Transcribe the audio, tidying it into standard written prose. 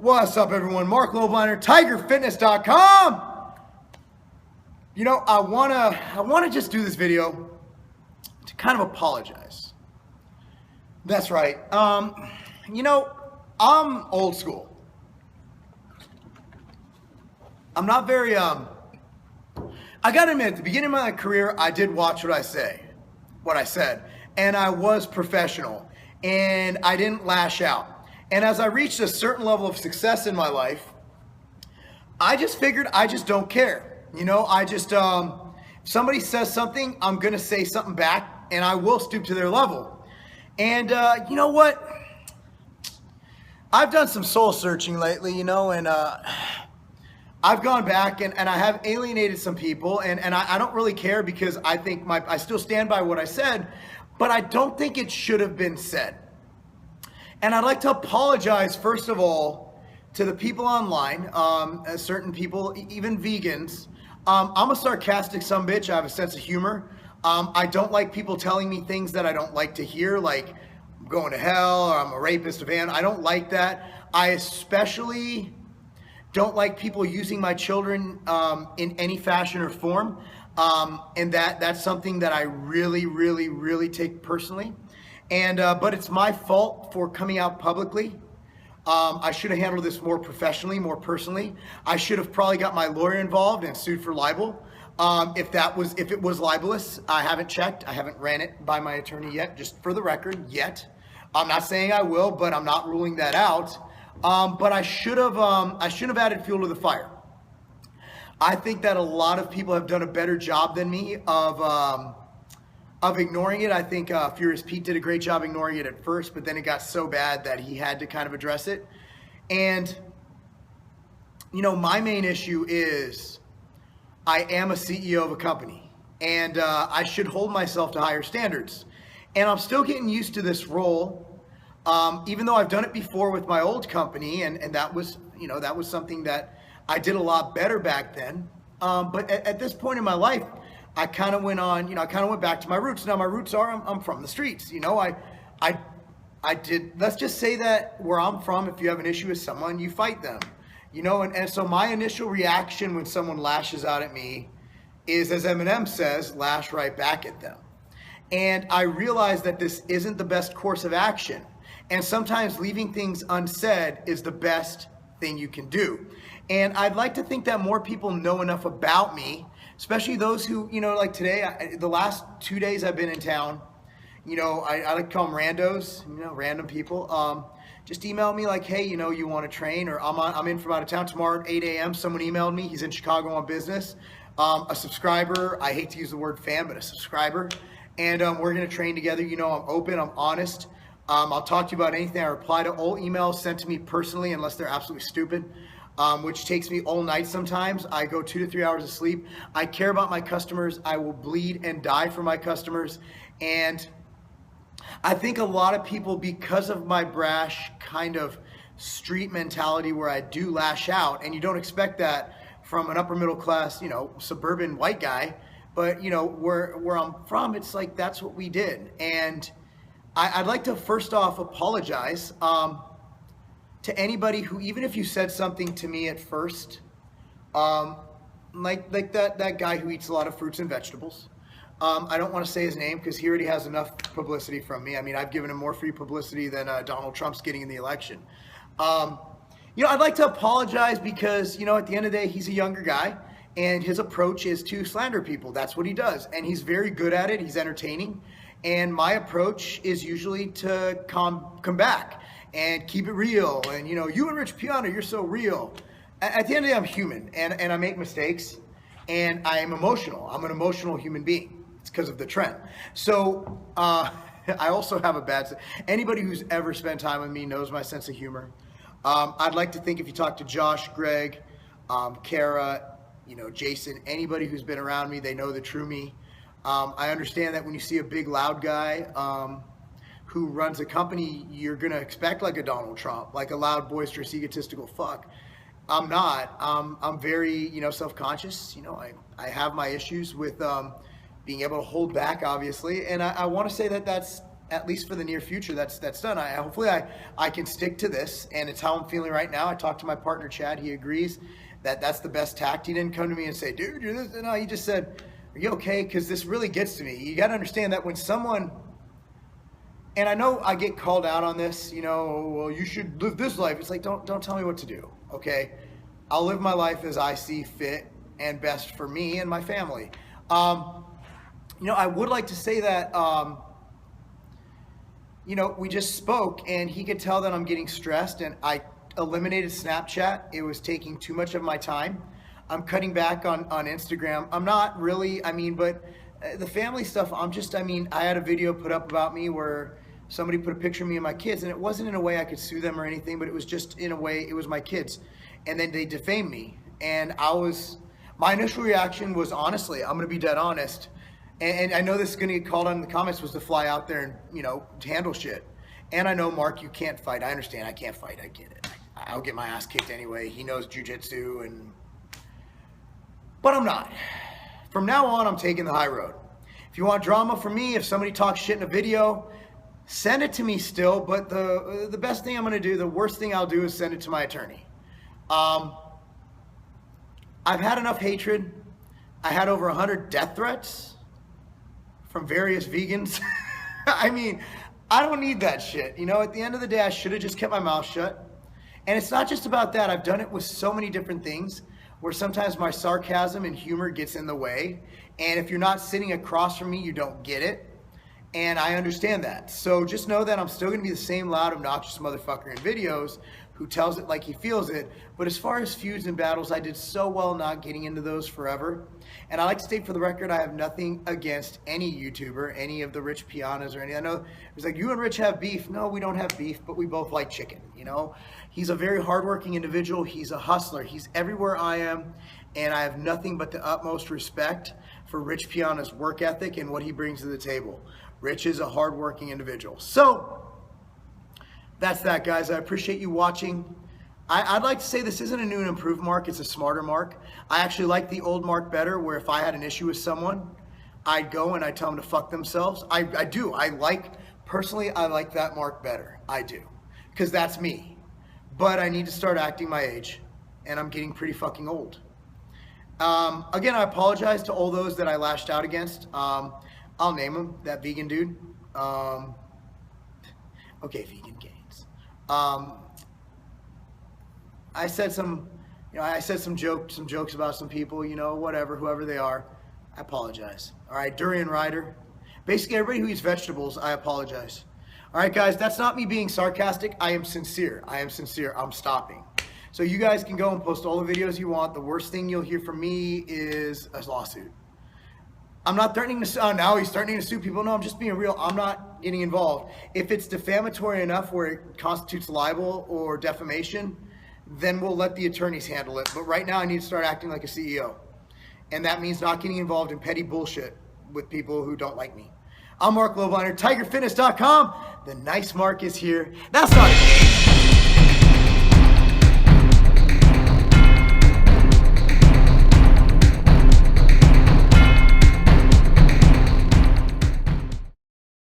What's up, everyone? Mark Lobliner, TigerFitness.com. You know, I wanna just do this video to kind of apologize. That's right. You know, I'm old school. I'm not very I gotta admit, at the beginning of my career, I did watch what I said, and I was professional, and I didn't lash out. And as I reached a certain level of success in my life, I just figured I just don't care. You know, I just, if somebody says something, I'm gonna say something back, and I will stoop to their level. And you know what? I've done some soul searching lately, you know, and I've gone back and I have alienated some people, and I don't really care because I think I still stand by what I said, but I don't think it should have been said. And I'd like to apologize, first of all, to the people online, certain people, even vegans. I'm a sarcastic sumbitch. I have a sense of humor. I don't like people telling me things that I don't like to hear, like I'm going to hell or I'm a rapist of Ann. I don't like that. I especially don't like people using my children in any fashion or form. And that's something that I really take personally. And but it's my fault for coming out publicly. I should have handled this more professionally, more personally. I should have probably got my lawyer involved and sued for libel. If it was libelous. I haven't checked. I haven't ran it by my attorney yet, just for the record, yet. I'm not saying I will, but I'm not ruling that out. But I should have added fuel to the fire. I think that a lot of people have done a better job than me of ignoring it. I think Furious Pete did a great job ignoring it at first, but then it got so bad that he had to kind of address it. And, you know, my main issue is I am a CEO of a company, and I should hold myself to higher standards. And I'm still getting used to this role, even though I've done it before with my old company, and that was, you know, that was something that I did a lot better back then. But at this point in my life, I kind of went on, you know, I kind of went back to my roots. Now my roots are, I'm from the streets, you know, I did, let's just say that where I'm from, if you have an issue with someone, you fight them, you know, and so my initial reaction when someone lashes out at me is, as Eminem says, lash right back at them. And I realized that this isn't the best course of action. And sometimes leaving things unsaid is the best thing you can do. And I'd like to think that more people know enough about me, especially those who, you know, like today, the last 2 days I've been in town, you know, I like to call them randos, you know, random people. Just email me like, hey, you know, you want to train, or I'm in from out of town tomorrow at 8 a.m. Someone emailed me. He's in Chicago on business. A subscriber, I hate to use the word fan, but a subscriber. And we're going to train together. You know, I'm open, I'm honest. I'll talk to you about anything. I reply to all emails sent to me personally, unless they're absolutely stupid. Which takes me all night sometimes. I go 2 to 3 hours of sleep. I care about my customers. I will bleed and die for my customers. And I think a lot of people, because of my brash kind of street mentality where I do lash out, and you don't expect that from an upper middle class, you know, suburban white guy, but you know, where I'm from, it's like, that's what we did. And I'd like to first off apologize to anybody who, even if you said something to me at first, like that guy who eats a lot of fruits and vegetables. I don't want to say his name because he already has enough publicity from me. I mean, I've given him more free publicity than Donald Trump's getting in the election. You know, I'd like to apologize because, you know, at the end of the day, he's a younger guy, and his approach is to slander people. That's what he does, and he's very good at it. He's entertaining, and my approach is usually to come back and keep it real. And, you know, you and Rich Piana, you're so real. At the end of the day, I'm human, and I make mistakes, and I am emotional. I'm an emotional human being. It's because of the trend. So I also have a bad, anybody who's ever spent time with me knows my sense of humor. I'd like to think if you talk to Josh, Greg, Kara, you know, Jason, anybody who's been around me, they know the true me. I understand that when you see a big, loud guy, who runs a company, you're going to expect like a Donald Trump, like a loud, boisterous, egotistical fuck. I'm not. I'm very, you know, self-conscious. You know, I have my issues with being able to hold back, obviously. And I want to say that that's at least for the near future, that's done. Hopefully I can stick to this, and it's how I'm feeling right now. I talked to my partner Chad. He agrees that that's the best tact. He didn't come to me and say, dude, you're this. No, he just said, are you okay? Because this really gets to me. You got to understand that when someone, and I know I get called out on this, you know, well, you should live this life. It's like, don't tell me what to do, okay? I'll live my life as I see fit and best for me and my family. You know, I would like to say that, you know, we just spoke and he could tell that I'm getting stressed, and I eliminated Snapchat. It was taking too much of my time. I'm cutting back on Instagram. I'm not really, I mean, but the family stuff, I mean, I had a video put up about me where somebody put a picture of me and my kids, and it wasn't in a way I could sue them or anything, but it was just in a way, it was my kids. And then they defamed me. And my initial reaction was, honestly, I'm gonna be dead honest. And I know this is gonna get called on in the comments, was to fly out there and, you know, handle shit. And I know, Mark, you can't fight. I understand, I can't fight, I get it. I'll get my ass kicked anyway. He knows jujitsu, but I'm not. From now on, I'm taking the high road. If you want drama from me, if somebody talks shit in a video, send it to me still, but the best thing I'm gonna do, the worst thing I'll do is send it to my attorney. I've had enough hatred. I had over 100 death threats from various vegans. I mean, I don't need that shit. You know, at the end of the day, I should have just kept my mouth shut. And it's not just about that. I've done it with so many different things where sometimes my sarcasm and humor gets in the way. And if you're not sitting across from me, you don't get it. And I understand that. So just know that I'm still gonna be the same loud, obnoxious motherfucker in videos who tells it like he feels it. But as far as feuds and battles, I did so well not getting into those forever. And I like to state for the record, I have nothing against any YouTuber, any of the Rich Pianas or any. I know it's like, you and Rich have beef. No, we don't have beef, but we both like chicken, you know? He's a very hardworking individual. He's a hustler. He's everywhere I am. And I have nothing but the utmost respect for Rich Piana's work ethic and what he brings to the table. Rich is a hardworking individual. So that's that, guys. I appreciate you watching. I'd like to say this isn't a new and improved Mark, it's a smarter Mark. I actually like the old Mark better, where if I had an issue with someone, I'd go and I'd tell them to fuck themselves. I do. Personally, I like that Mark better. I do. Because that's me. But I need to start acting my age, and I'm getting pretty fucking old. Again, I apologize to all those that I lashed out against. I'll name him, that vegan dude. Okay, Vegan Gains. I said some jokes about some people, you know, whatever, whoever they are. I apologize. All right, Durian Rider. Basically, everybody who eats vegetables, I apologize. All right, guys, that's not me being sarcastic. I am sincere. I'm stopping. So you guys can go and post all the videos you want. The worst thing you'll hear from me is a lawsuit. I'm not threatening to now he's threatening to sue people. No, I'm just being real. I'm not getting involved. If it's defamatory enough where it constitutes libel or defamation, then we'll let the attorneys handle it. But right now I need to start acting like a CEO. And that means not getting involved in petty bullshit with people who don't like me. I'm Mark Lobliner, TigerFitness.com. The nice Mark is here. That's not it.